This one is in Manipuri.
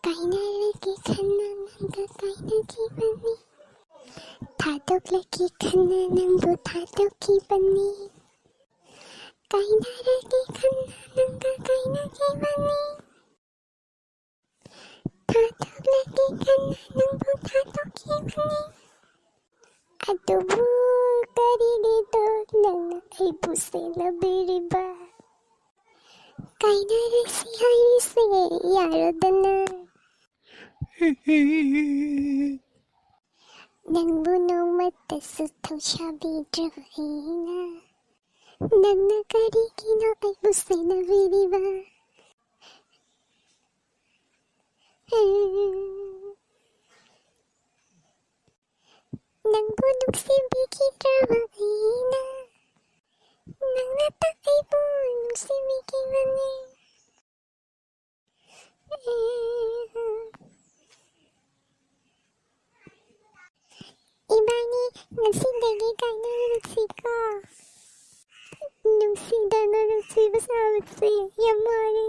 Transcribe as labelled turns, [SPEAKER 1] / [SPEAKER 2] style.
[SPEAKER 1] Kainarage khanna kainakhibani. Tadoklaki khanna nandu tadokhibani. Kainarage khanna kainakhibani. Tadoklaki khanna nandu tadokhibani. Adubu karigito nana ay pusela biriba. Kainarage haise yarodana. Nangbuno mata sutaw shabidrohina. Nagnakarikino ay pusela biriba. Nangbunog si bikidrohina. Nagnatakay bunog si bikibani. Ibani nagsidagi ka na nagsiko. Nagsida na nagsibasawat si Yamari.